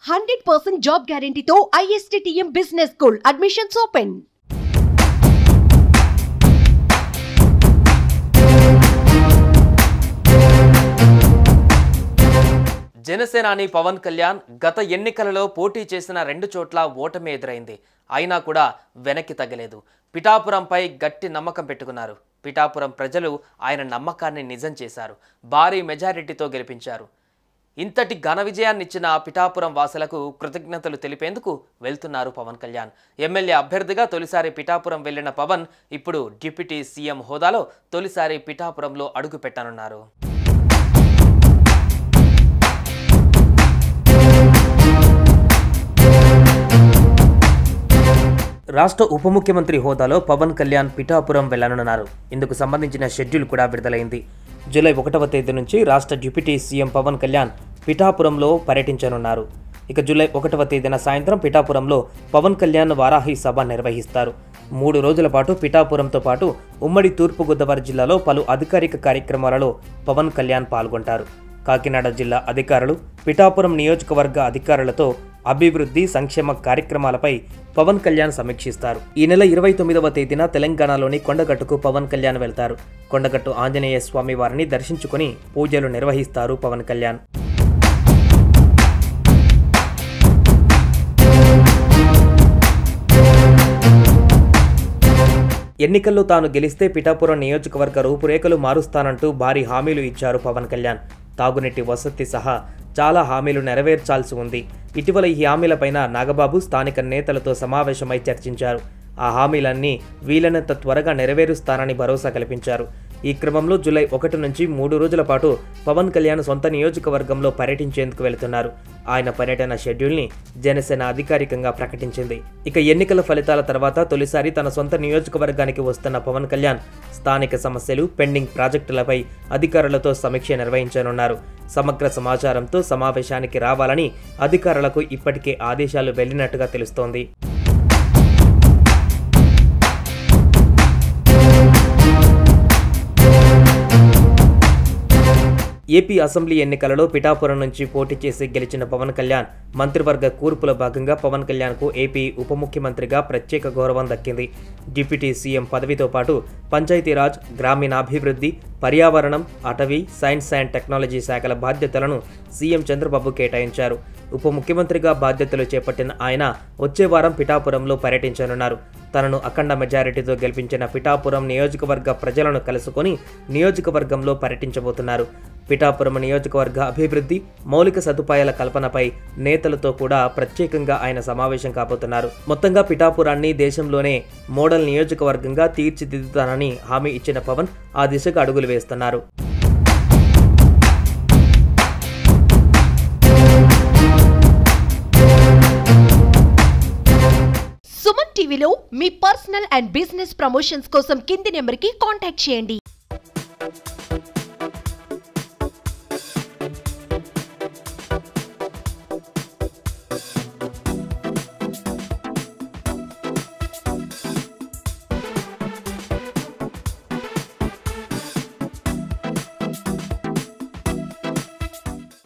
100% job గ్యారెంటీతో ISTTM business school admissions open. జనసేనాని పవన్ కళ్యాణ్ గత ఎన్నికలలో పోటీ చేసిన 2 చోట్ల ఓటమి ఎదురైంది. అయినా కూడా వెనక్కి తగ్గలేదు. పిఠాపురంపై గట్టి నమ్మకం పెట్టుకున్నారు. పిఠాపురం ప్రజలు ఆయన నమ్మకాన్ని నిజం చేశారు. భారీ మెజారిటీతో గెలిపించారు. ఇంతటి ఘన విజయాన్నిచ్చిన పిఠాపురం వాసులకు కృతజ్ఞతలు తెలిపేందుకు వెళ్తున్నారు పవన్ కళ్యాణ్. ఎమ్మెల్యే అభ్యర్థిగా తొలిసారి పిఠాపురం వెళ్లిన పవన్ ఇప్పుడు డిప్యూటీ సీఎం హోదాలో తొలిసారి పిఠాపురంలో అడుగు పెట్టనున్నారు. రాష్ట్ర ఉప ముఖ్యమంత్రి హోదాలో పవన్ కళ్యాణ్ పిఠాపురం వెళ్లనున్నారు. ఇందుకు సంబంధించిన షెడ్యూల్ కూడా విడుదలైంది. జూలై 1వ తేదీ నుంచి రాష్ట్ర డిప్యూటీ సీఎం పవన్ కళ్యాణ్ పిఠాపురంలో పర్యటించనున్నారు. ఇక జూలై 1వ తేదీన సాయంత్రం పిఠాపురంలో పవన్ కళ్యాణ్ వారాహి సభ నిర్వహిస్తారు. 3 రోజుల పాటు పిఠాపురంతో పాటు ఉమ్మడి తూర్పుగోదావరి జిల్లాలో పలు అధికారిక కార్యక్రమాలలో పవన్ కళ్యాణ్ పాల్గొంటారు. కాకినాడ జిల్లా అధికారులు, పిఠాపురం నియోజకవర్గ అధికారులతో అభివృద్ధి సంక్షేమ కార్యక్రమాలపై పవన్ కళ్యాణ్ సమీక్షిస్తారు. ఈ నెల 29వ తేదీన తెలంగాణలోని కొండగట్టుకు పవన్ కళ్యాణ్ వెళ్తారు. కొండగట్టు ఆంజనేయ స్వామి వారిని దర్శించుకుని పూజలు నిర్వహిస్తారు పవన్ కళ్యాణ్. ఎన్నికల్లో తాను గెలిస్తే పిఠాపురం నియోజకవర్గ రూపురేఖలు మారుస్తానంటూ భారీ హామీలు ఇచ్చారు పవన్ కళ్యాణ్. తాగునీటి వసతి సహా చాలా హామీలు నెరవేర్చాల్సి ఉంది. ఇటీవల ఈ హామీలపైన నాగబాబు స్థానిక నేతలతో సమావేశమై చర్చించారు. ఆ హామీలన్నీ వీలైనంత త్వరగా నెరవేరుస్తానని భరోసా కల్పించారు. ఈ క్రమంలో జూలై 1 నుంచి 3 రోజుల పాటు పవన్ కళ్యాణ్ సొంత నియోజకవర్గంలో పర్యటించేందుకు వెళుతున్నారు. ఆయన పర్యటన షెడ్యూల్ని జనసేన అధికారికంగా ప్రకటించింది. ఇక ఎన్నికల ఫలితాల తర్వాత తొలిసారి తన సొంత నియోజకవర్గానికి వస్తున్న పవన్ కళ్యాణ్ స్థానిక సమస్యలు, పెండింగ్ ప్రాజెక్టులపై అధికారులతో సమీక్ష నిర్వహించనున్నారు. సమగ్ర సమాచారంతో సమావేశానికి రావాలని అధికారులకు ఇప్పటికే ఆదేశాలు వెళ్లినట్టుగా తెలుస్తోంది. ఏపీ అసెంబ్లీ ఎన్నికలలో పిఠాపురం నుంచి పోటీ చేసి గెలిచిన పవన్ కళ్యాణ్ మంత్రివర్గ కూర్పులో భాగంగా పవన్ కళ్యాణ్కు ఏపీ ఉప ముఖ్యమంత్రిగా ప్రత్యేక గౌరవం దక్కింది. డిప్యూటీ సీఎం పదవితో పాటు పంచాయతీరాజ్, గ్రామీణాభివృద్ధి, పర్యావరణం, అటవీ, సైన్స్ అండ్ టెక్నాలజీ శాఖల బాధ్యతలను సీఎం చంద్రబాబు కేటాయించారు. ఉప ముఖ్యమంత్రిగా బాధ్యతలు చేపట్టిన ఆయన వచ్చే వారం పిఠాపురంలో పర్యటించనున్నారు. తనను అఖండ మెజారిటీతో గెలిపించిన పిఠాపురం నియోజకవర్గ ప్రజలను కలుసుకొని నియోజకవర్గంలో పర్యటించబోతున్నారు. పిఠాపురం నియోజకవర్గ అభివృద్ధి, మౌలిక సదుపాయాల కల్పనపై నేతలతో కూడా ప్రత్యేకంగా ఆయన సమావేశం కాబోతున్నారు. మొత్తంగా పిఠాపురాన్ని దేశంలోనే మోడల్ నియోజకవర్గంగా తీర్చిదిద్దుతానని హామీ ఇచ్చిన పవన్ ఆ దిశగా అడుగులు వేస్తున్నారు. సుమన్ టీవీలో మీ పర్సనల్ అండ్ బిజినెస్ ప్రమోషన్స్ కోసం కింది నెంబర్కి కాంటాక్ట్ చేయండి.